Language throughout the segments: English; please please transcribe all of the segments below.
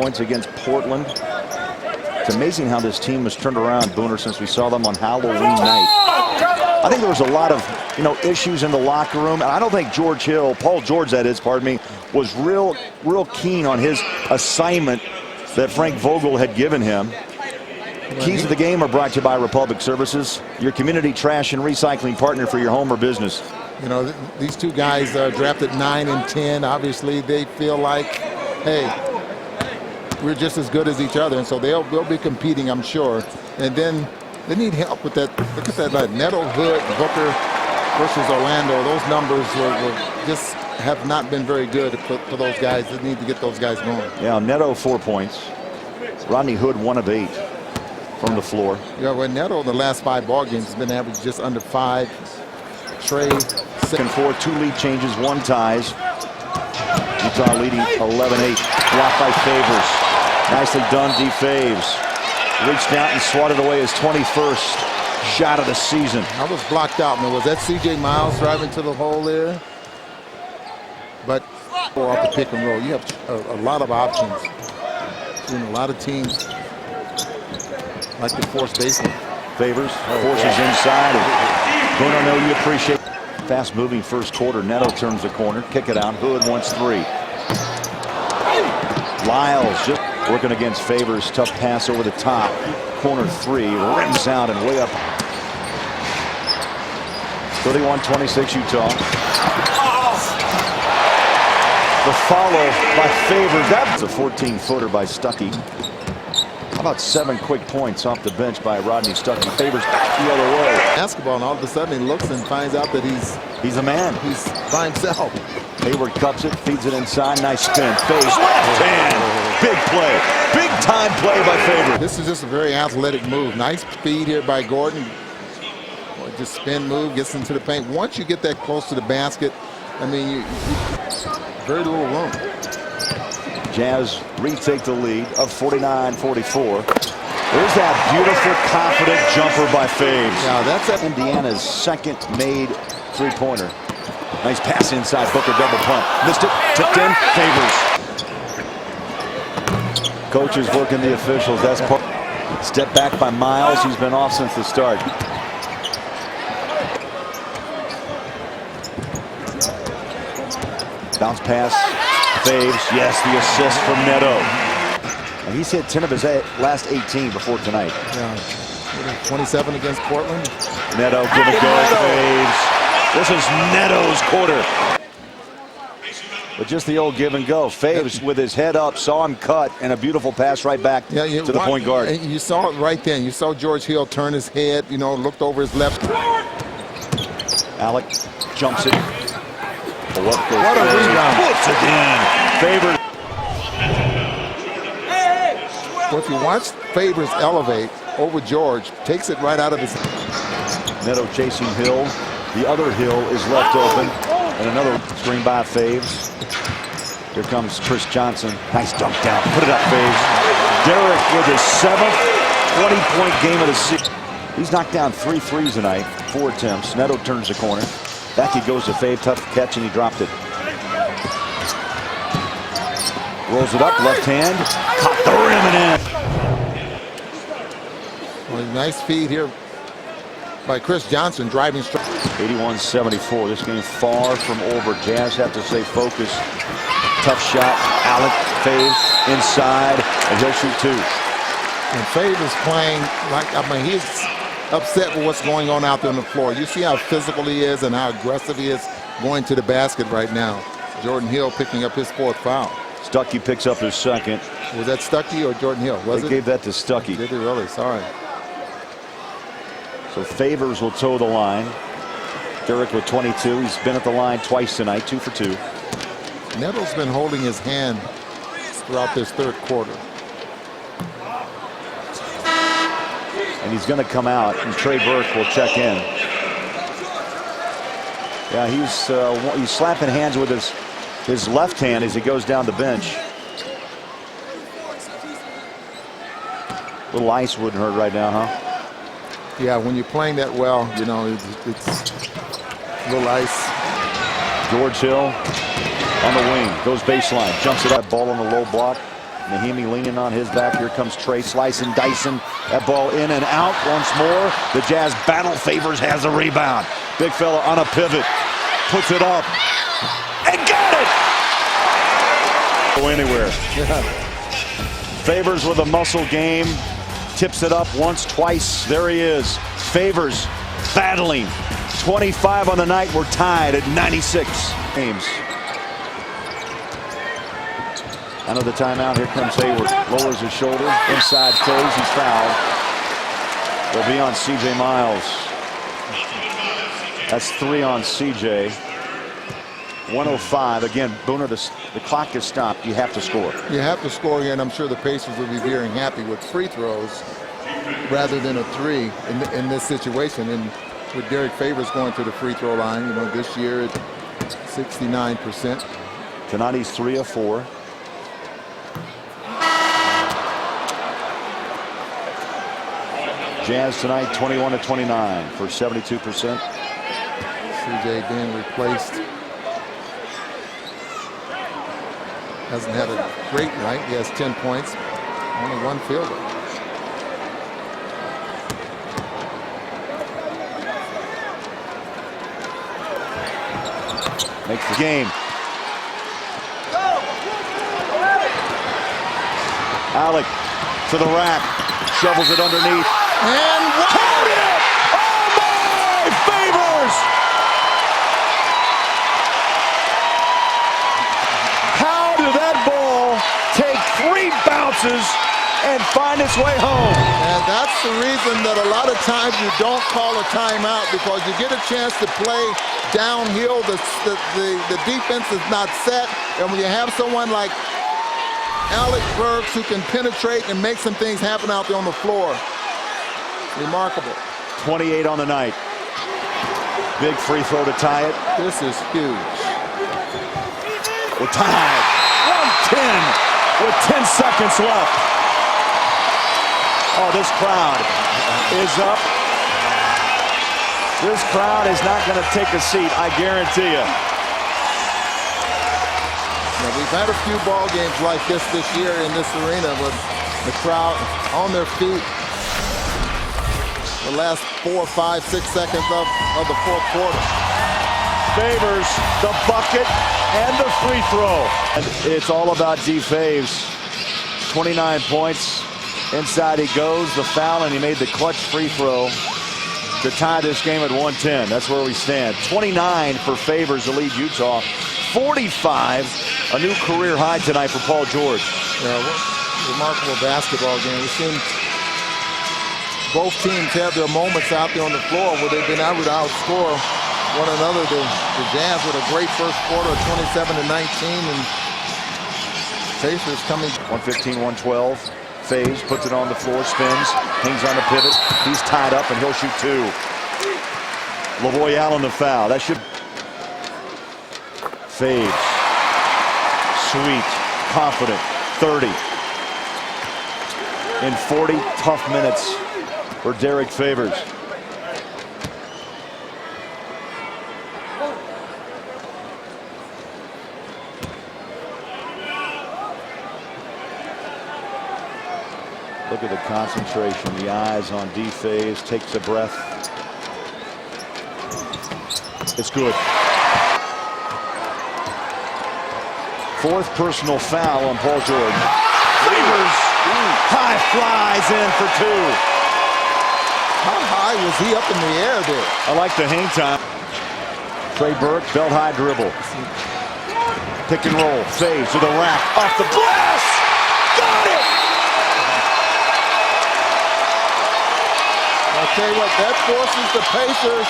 Points against Portland. It's amazing how this team has turned around, Booner, since we saw them on Halloween night. I think there was a lot of, issues in the locker room, and I don't think Paul George, that is, pardon me, was real keen on his assignment that Frank Vogel had given him. Keys to the Game are brought to you by Republic Services, your community trash and recycling partner for your home or business. These two guys are drafted 9 and 10. Obviously, they feel like, hey, we're just as good as each other, and so they'll be competing, I'm sure. And then they need help with that. Look at that, Neto, Hood, Booker versus Orlando. Those numbers just have not been very good for those guys. They need to get those guys going. Yeah, Neto 4 points. Rodney Hood 1 of 8 from the floor. Yeah, well, Neto the last 5 ball games has been average just under 5. Trey, 2nd, 2 lead changes, 1 ties. Utah leading 11-8. Blocked by Favors. Nicely done, D. Faves. Reached out and swatted away his 21st shot of the season. I was blocked out, man. Was that C.J. Miles driving to the hole there? But off the pick and roll, you have a lot of options. A lot of teams like the force baseline. Favors forces inside. Bruno, I know you appreciate fast-moving first quarter. Neto turns the corner, kick it out. Hood wants 3. Lyles just working against Favors. Tough pass over the top. Corner 3, rims out and way up. 31-26 Utah. The follow by Favors. That's a 14-footer by Stuckey. How about 7 quick points off the bench by Rodney Stuckey? Favors back the other way. Basketball, and all of a sudden he looks and finds out that he's a man. He's by himself. Hayward cups it, feeds it inside. Nice spin. Faves left hand. Big play. Big time play by Favors. This is just a very athletic move. Nice speed here by Gordon. Just spin move, gets into the paint. Once you get that close to the basket, I mean, you very little room. Jazz retake the lead of 49-44. There's that beautiful, confident jumper by Faves. Yeah, that's Indiana's 2nd made 3-pointer. Nice pass inside. Booker double pump. Missed it. Tipped in. Favors. Coaches working the officials. That's part. Step back by Miles. He's been off since the start. Bounce pass. Faves. Yes, the assist from Neto. And he's hit 10 of his last 18 before tonight. Yeah. 27 against Portland. Neto, give it go. Faves. This is Neto's quarter. But just the old give and go. Faves with his head up, saw him cut, and a beautiful pass right back to the point guard. And you saw it right then. You saw George Hill turn his head, looked over his left. Alec jumps it. What a rebound. Puts it in. Favors. Well, if you watch Favors elevate over George, takes it right out of his. Neto chasing Hill. The other Hill is left open. And another screen by Faves. Here comes Chris Johnson. Nice dunk down. Put it up, Faves. Derrick with his 7th 20-point game of the season. He's knocked down 3 threes tonight. 4 attempts. Neto turns the corner. Back he goes to Fave. Tough catch, and he dropped it. Rolls it up. Left hand. Caught the rim and in. Well, nice feed here by Chris Johnson, driving straight. 81-74. This game far from over. Jazz have to stay focused. Tough shot. Alec Faves inside, and he'll shoot 2. And Faves is playing like, he's upset with what's going on out there on the floor. You see how physical he is and how aggressive he is going to the basket right now. Jordan Hill picking up his 4th foul. Stuckey picks up his 2nd. Was that Stuckey or Jordan Hill? They gave that to Stuckey. Did they really? Sorry. So Favors will toe the line. Derrick with 22. He's been at the line twice tonight, 2 for 2. Neto's been holding his hand throughout this 3rd quarter. And he's going to come out, and Trey Burke will check in. Yeah, he's slapping hands with his left hand as he goes down the bench. Little ice wouldn't hurt right now, huh? Yeah, when you're playing that well, it's a little ice. George Hill on the wing, goes baseline, jumps it up, ball on the low block. Mahimi leaning on his back. Here comes Trey slicing, dicing. That ball in and out once more. The Jazz battle. Favors has a rebound. Big fella on a pivot. Puts it up. And got it! Go anywhere. Favors with a muscle game. Tips it up once, twice. There he is. Favors battling. 25 on the night. We're tied at 96 games. Under the timeout, here comes Hayward. Lowers his shoulder. Inside goes. He's fouled. They'll be on C.J. Miles. That's 3 on C.J. 105. Again, Booner, the clock is stopped. You have to score. You have to score here, and I'm sure the Pacers will be very happy with free throws rather than a 3 in this situation. And with Derrick Favors going to the free throw line, you know, this year at 69%. Tonight he's 3 of 4. Jazz tonight 21 of 29 for 72%. CJ being replaced. Hasn't had a great night. He has 10 points, only 1 field goal. Makes the game. Alec to the rack, shovels it underneath. And Count it! Oh my! Favors! How did that ball take 3 bounces and find its way home? And that's the reason that a lot of times you don't call a timeout, because you get a chance to play downhill. The defense is not set, and when you have someone like Alec Burks who can penetrate and make some things happen out there on the floor. Remarkable. 28 on the night. Big free throw to tie it. This is huge. We're tied. 110 with 10 seconds left. Oh, this crowd is up. This crowd is not going to take a seat, I guarantee you. Now, we've had a few ball games like this year in this arena with the crowd on their feet. The last 4, 5, 6 seconds of the fourth quarter. Favors the bucket and the free throw. And it's all about D. Faves. 29 points. Inside he goes, the foul, and he made the clutch free throw to tie this game at 110. That's where we stand. 29 for Favors to lead Utah. 45, a new career high tonight for Paul George. Yeah, remarkable basketball game. We've seen both teams have their moments out there on the floor where they've been able to outscore one another. The Jazz with a great first quarter of 27-19, and Pacers coming. 115-112. Faves puts it on the floor, spins, hangs on the pivot. He's tied up, and he'll shoot 2. LaVoy Allen the foul. That should. Faves. Sweet. Confident. 30. In 40 tough minutes for Derrick Favors. Look at the concentration, the eyes on D. Faves, takes a breath. It's good. 4th personal foul on Paul George. Favors high flies in for 2. How high was he up in the air there? I like the hang time. Trey Burke, belt high dribble. Pick and roll, Faves to the rack, off the glass. Got it! I'll tell you what, that forces the Pacers,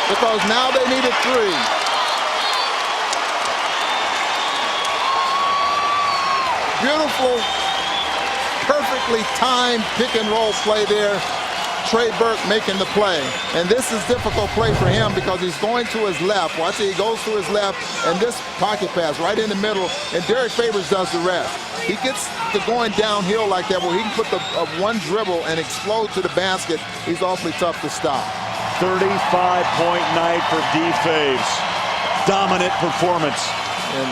because now they need a 3. Beautiful, perfectly timed pick and roll play there. Trey Burke making the play. And this is difficult play for him because he's going to his left. Watch it, he goes to his left, and this pocket pass right in the middle, and Derrick Favors does the rest. He gets to going downhill like that where he can put the one dribble and explode to the basket. He's awfully tough to stop. 35-point night for D. Faves. Dominant performance. And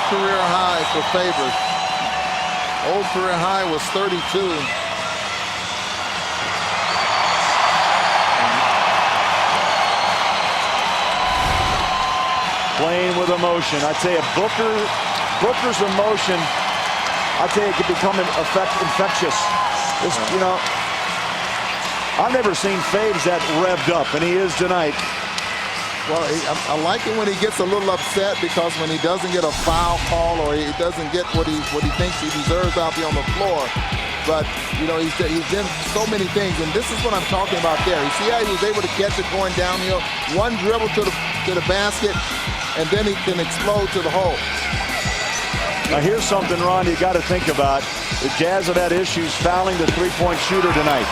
career high for Favors. Old career high was 32. Playing with emotion. I tell you, Booker's emotion, I tell you, it can become infectious. This, you know, I've never seen Faves that revved up, and he is tonight. Well, I like it when he gets a little upset, because when he doesn't get a foul call or he doesn't get what he thinks he deserves out there on the floor. But, you know, he's done so many things, and this is what I'm talking about there. You see how he was able to catch it going downhill? One dribble to the basket, and then he can explode to the hole. Now here's something, Ron, you got to think about. The Jazz have had issues fouling the three-point shooter tonight.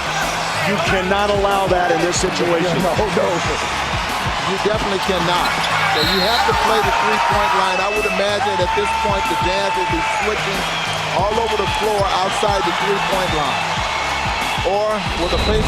You cannot allow that in this situation. No. You definitely cannot. So you have to play the three-point line. I would imagine at this point the Jazz will be switching all over the floor outside the three-point line. Or will the Pacers